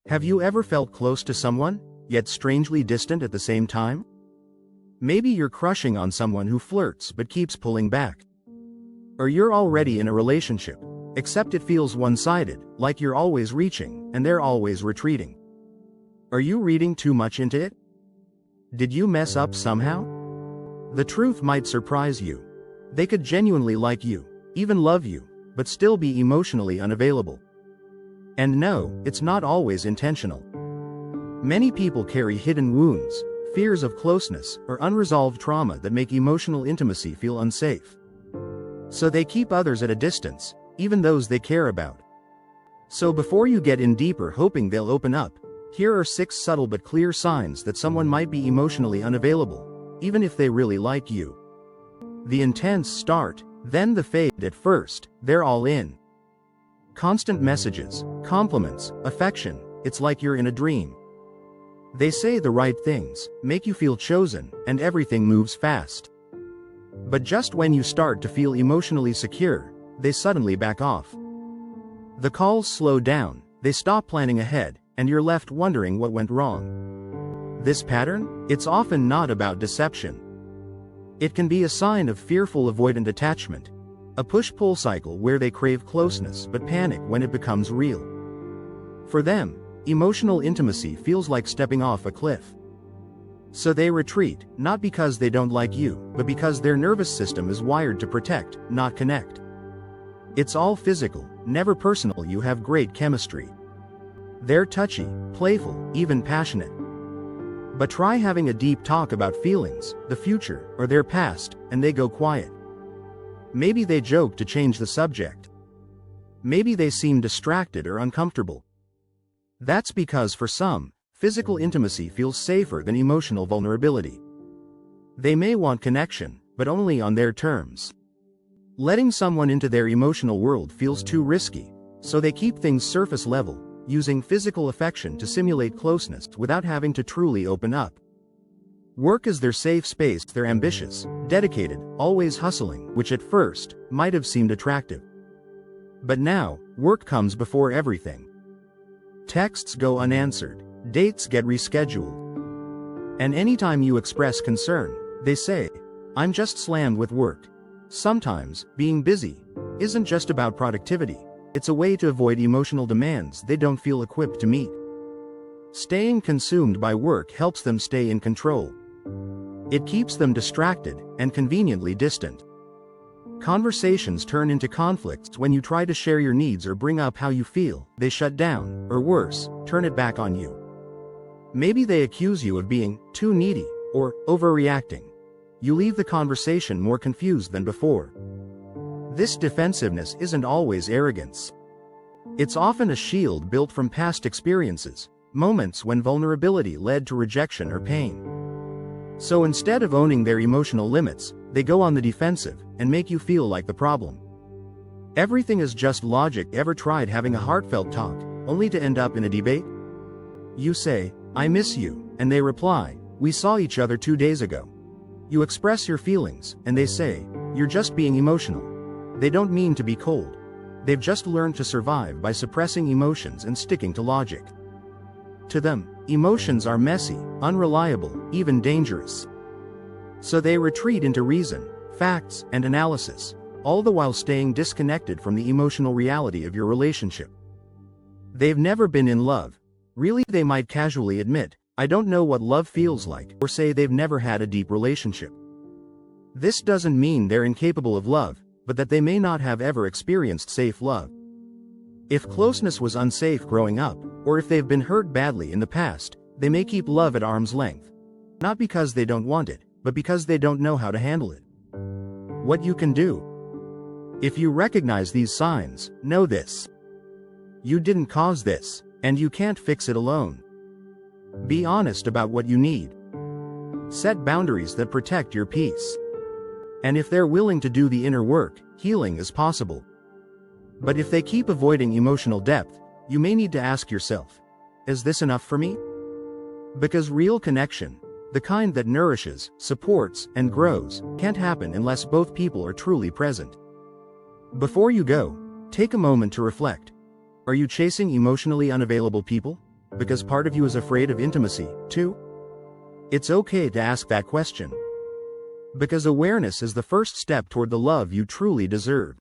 Have you ever felt close to someone, yet strangely distant at the same time? Maybe you're crushing on someone who flirts but keeps pulling back. Or you're already in a relationship, except it feels one-sided, like you're always reaching and they're always retreating. Are you reading too much into it? Did you mess up somehow? The truth might surprise you. They could genuinely like you, even love you, but still be emotionally unavailable. And no, it's not always intentional. Many people carry hidden wounds, fears of closeness, or unresolved trauma that make emotional intimacy feel unsafe. So they keep others at a distance, even those they care about. So before you get in deeper hoping they'll open up, here are 6 subtle but clear signs that someone might be emotionally unavailable, even if they really like you. The intense start, then the fade at first, they're all in. Constant messages, compliments, affection, it's like you're in a dream. They say the right things, make you feel chosen, and everything moves fast. But just when you start to feel emotionally secure, they suddenly back off. The calls slow down, they stop planning ahead, and you're left wondering what went wrong. This pattern? It's often not about deception. It can be a sign of fearful avoidant attachment, a push-pull cycle where they crave closeness but panic when it becomes real. For them, emotional intimacy feels like stepping off a cliff. So they retreat, not because they don't like you, but because their nervous system is wired to protect, not connect. It's all physical, never personal. You have great chemistry. They're touchy, playful, even passionate. But try having a deep talk about feelings, the future, or their past, and they go quiet. Maybe they joke to change the subject. Maybe they seem distracted or uncomfortable. That's because for some, physical intimacy feels safer than emotional vulnerability. They may want connection, but only on their terms. Letting someone into their emotional world feels too risky, so they keep things surface level, using physical affection to simulate closeness without having to truly open up. Work is their safe space. They're ambitious, dedicated, always hustling, which at first might have seemed attractive. But now, work comes before everything. Texts go unanswered, dates get rescheduled. And anytime you express concern, they say, "I'm just slammed with work." Sometimes, being busy isn't just about productivity, it's a way to avoid emotional demands they don't feel equipped to meet. Staying consumed by work helps them stay in control. It keeps them distracted and conveniently distant. Conversations turn into conflicts when you try to share your needs or bring up how you feel. They shut down, or worse, turn it back on you. Maybe they accuse you of being too needy or overreacting. You leave the conversation more confused than before. This defensiveness isn't always arrogance. It's often a shield built from past experiences, moments when vulnerability led to rejection or pain. So instead of owning their emotional limits, they go on the defensive and make you feel like the problem. Everything is just logic. Ever tried having a heartfelt talk, only to end up in a debate? You say, "I miss you," and they reply, "We saw each other 2 days ago." You express your feelings, and they say, "You're just being emotional." They don't mean to be cold. They've just learned to survive by suppressing emotions and sticking to logic. To them, emotions are messy, unreliable, even dangerous. So they retreat into reason, facts, and analysis, all the while staying disconnected from the emotional reality of your relationship. They've never been in love. Really, they might casually admit, "I don't know what love feels like," or say they've never had a deep relationship. This doesn't mean they're incapable of love, but that they may not have ever experienced safe love. If closeness was unsafe growing up, or if they've been hurt badly in the past, they may keep love at arm's length. Not because they don't want it, but because they don't know how to handle it. What you can do. If you recognize these signs, know this. You didn't cause this, and you can't fix it alone. Be honest about what you need. Set boundaries that protect your peace. And if they're willing to do the inner work, healing is possible. But if they keep avoiding emotional depth, you may need to ask yourself, is this enough for me? Because real connection, the kind that nourishes, supports, and grows, can't happen unless both people are truly present. Before you go, take a moment to reflect. Are you chasing emotionally unavailable people? Because part of you is afraid of intimacy, too? It's okay to ask that question. Because awareness is the first step toward the love you truly deserve.